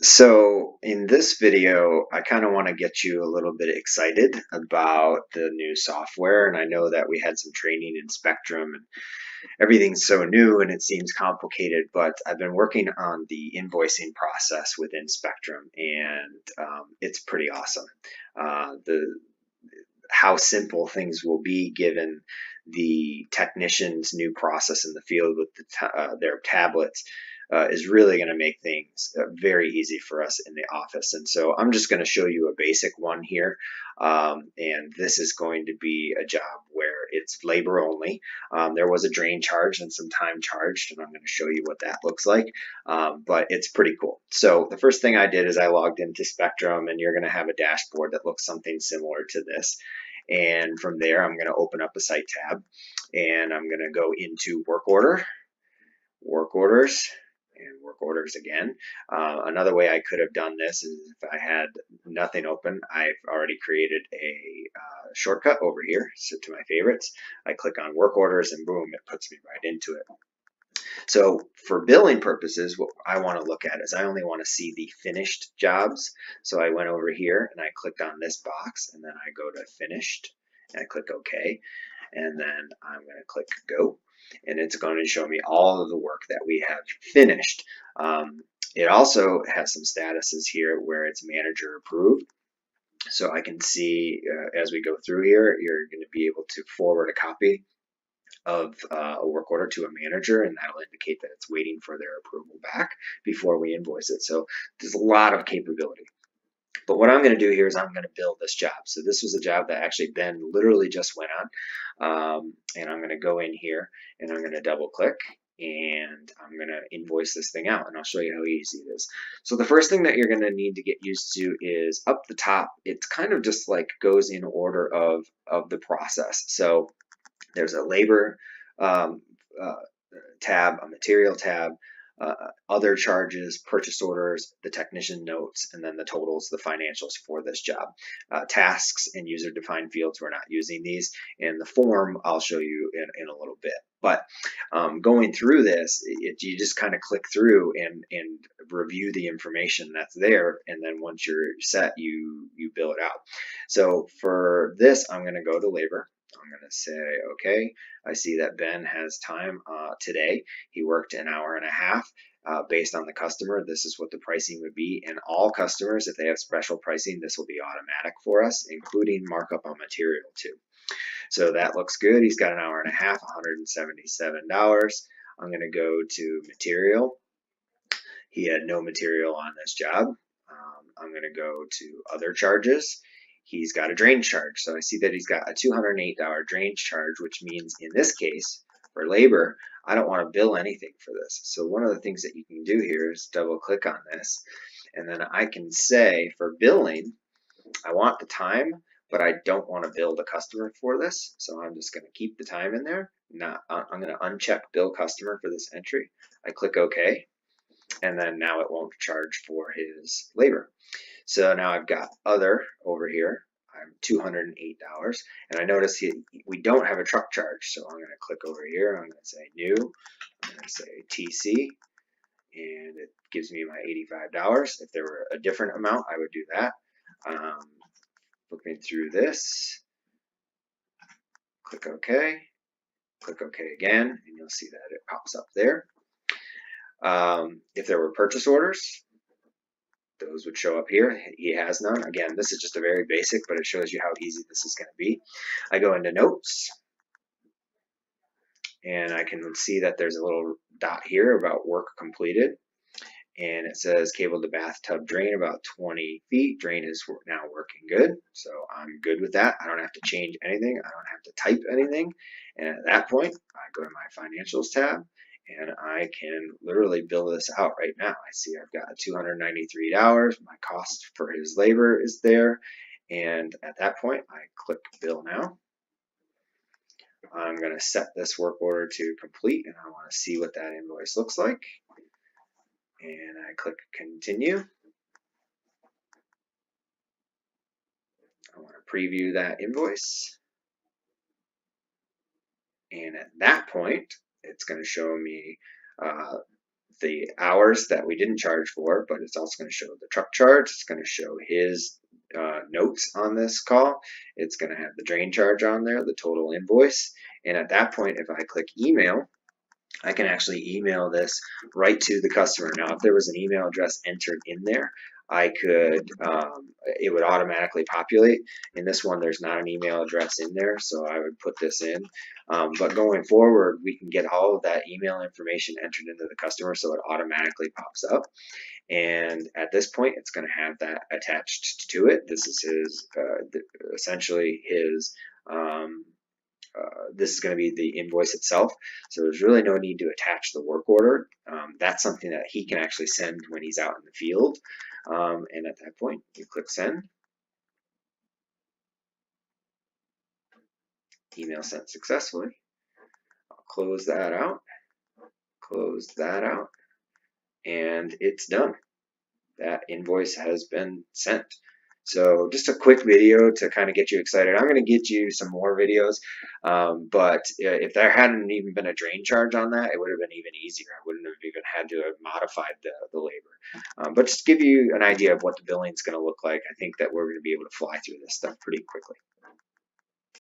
So in this video, I kind of want to get you a little bit excited about the new software. And I know that we had some training in Spectrum and everything's so new and it seems complicated, but I've been working on the invoicing process within Spectrum and it's pretty awesome. The how simple things will be given the technician's new process in the field with their tablets is really going to make things very easy for us in the office. And so I'm just going to show you a basic one here. And this is going to be a job where it's labor only. There was a drain charge and some time charged, and I'm going to show you what that looks like. But it's pretty cool. So the first thing I did is I logged into Spectrum, and you're going to have a dashboard that looks something similar to this. And from there, I'm going to open up a site tab, and I'm going to go into work order, work orders, and work orders again. Another way I could have done this is if I had nothing open, I've already created a shortcut over here. So to my favorites, I click on work orders and boom, it puts me right into it. So for billing purposes, what I want to look at is I only want to see the finished jobs. So I went over here and I clicked on this box and then I go to finished and I click OK. And then I'm going to click go. And it's going to show me all of the work that we have finished. It also has some statuses here where it's manager approved. So I can see as we go through here, you're going to be able to forward a copy of a work order to a manager, and that'll indicate that it's waiting for their approval back before we invoice it. So there's a lot of capability. But what I'm going to do here is I'm going to build this job. So this was a job that actually Ben literally just went on. And I'm going to go in here and I'm going to double click and I'm going to invoice this thing out, and I'll show you how easy it is. So the first thing that you're going to need to get used to is up the top. It's kind of just like goes in order of the process. So there's a labor tab, a material tab, other charges, purchase orders, the technician notes, and then the totals, the financials for this job. Tasks and user-defined fields, we're not using these. And the form, I'll show you in a little bit. But going through this, you just kind of click through and review the information that's there. And then once you're set, you bill it out. So for this, I'm going to go to labor. I'm going to say, okay, I see that Ben has time today. He worked an hour and a half. Based on the customer, this is what the pricing would be. And all customers, if they have special pricing, this will be automatic for us, including markup on material too. So that looks good. He's got an hour and a half, $177. I'm going to go to material. He had no material on this job. I'm going to go to other charges. He's got a drain charge. So I see that he's got a $208 drain charge, which means in this case, for labor, I don't want to bill anything for this. So one of the things that you can do here is double click on this. And then I can say for billing, I want the time, but I don't want to bill the customer for this. So I'm just going to keep the time in there. I'm going to uncheck bill customer for this entry. I click OK. And then now it won't charge for his labor. So now I've got other over here. I'm $208, and I notice we don't have a truck charge, so I'm going to click over here. I'm going to say new. I'm going to say TC, and it gives me my $85. If there were a different amount, I would do that. Looking through this, click OK, click OK again, and you'll see that it pops up there. If there were purchase orders, those would show up here. He has none. Again, this is just a very basic, but it shows you how easy this is going to be. I go into notes, and I can see that there's a little dot here about work completed. And it says cable to bathtub drain about 20 feet. Drain is now working good. So I'm good with that. I don't have to change anything. I don't have to type anything. And at that point, I go to my financials tab, and I can literally bill this out right now. I see I've got $293. My cost for his labor is there. And at that point, I click bill now. I'm going to set this work order to complete, and I want to see what that invoice looks like. And I click continue. I want to preview that invoice. And at that point, it's going to show me the hours that we didn't charge for, but it's also going to show the truck charge. It's going to show his notes on this call. It's going to have the drain charge on there, the total invoice. And at that point, if I click email, I can actually email this right to the customer. Now, if there was an email address entered in there, I could, it would automatically populate. In this one, there's not an email address in there, so I would put this in. But going forward, we can get all of that email information entered into the customer so it automatically pops up. And at this point, it's going to have that attached to it. This is his, essentially his, this is going to be the invoice itself. So there's really no need to attach the work order. That's something that he can actually send when he's out in the field. And at that point, you click send. Email sent successfully. I'll close that out. Close that out. And it's done. That invoice has been sent. So just a quick video to kind of get you excited. I'm going to get you some more videos, but if there hadn't even been a drain charge on that, it would have been even easier. I wouldn't have even had to have modified the labor. But just to give you an idea of what the billing is going to look like, I think that we're going to be able to fly through this stuff pretty quickly.